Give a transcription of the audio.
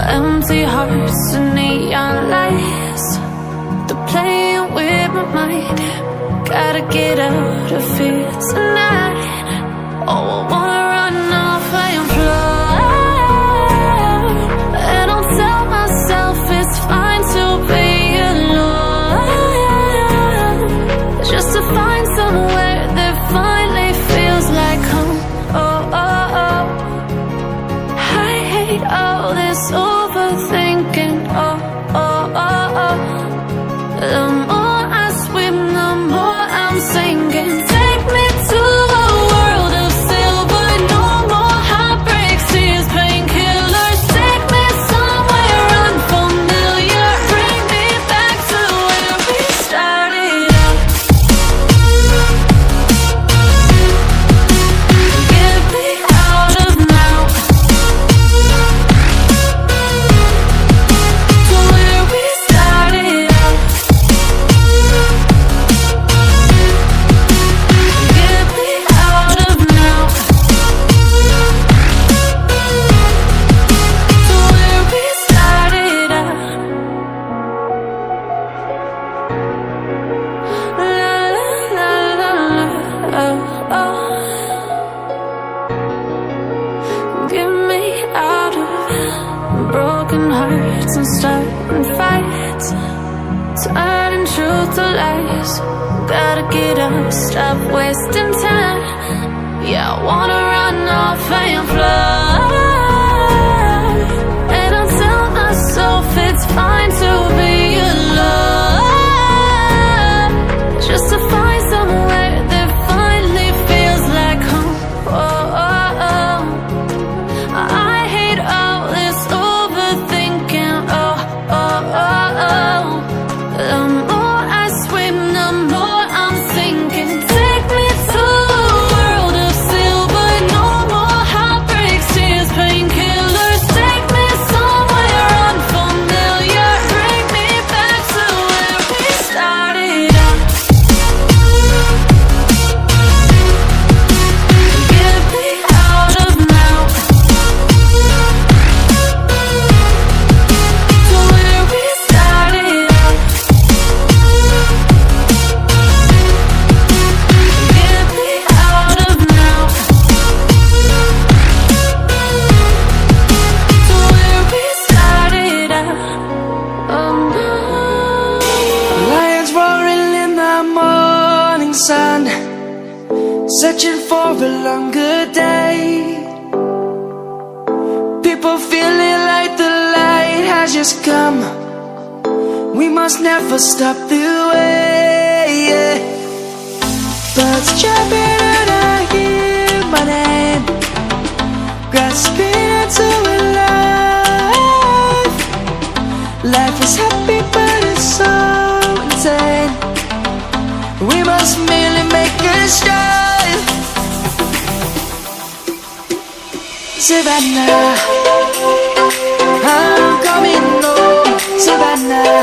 Empty hearts and neon lights, they're playing with my mind. Gotta get out of here tonight. Oh, I wanna run off and fly, and I'll tell myself it's fine to be alone, just to find somewhere that finally feels like home. Oh, oh, oh. I hate all this overthinking. Oh, oh, oh, oh. The more I swim, the more I'm sinking. Take me to a world of silver. No more heartbreaks, tears, painkillers. Take me somewhere unfamiliar. Bring me back to where we started out. Get me out of now, to where we started out. Get me out of now, to where we started out. La la la la, oh, oh. Get me out of broken hearts and starting fights, turning truth to lies. Gotta get up, stop wasting time. Yeah, I wanna run off and fly, and I'll tell myself it's fine to be alone, just to find somewhere that finally feels like home. Oh, oh, oh. I hate all this overthinking. Oh, oh, oh, oh. The more I swim, the more I'm sinking. Take me to a world of silver. No more heartbreaks, tears, painkillers. Take me somewhere unfamiliar. Bring me back to where we started out. Get me out of now, to where we started out. Get me out of now, to where we started out. Oh no. Lions roaring in the morning sun, searching for a longer day. People feeling like the light has just come. We must never stop the way, yeah. Birds jumping and I hear my name, grasping into a life. Life is happy but it's so insane. We must merely make a strive. Savannah, I'm coming home. Savannah,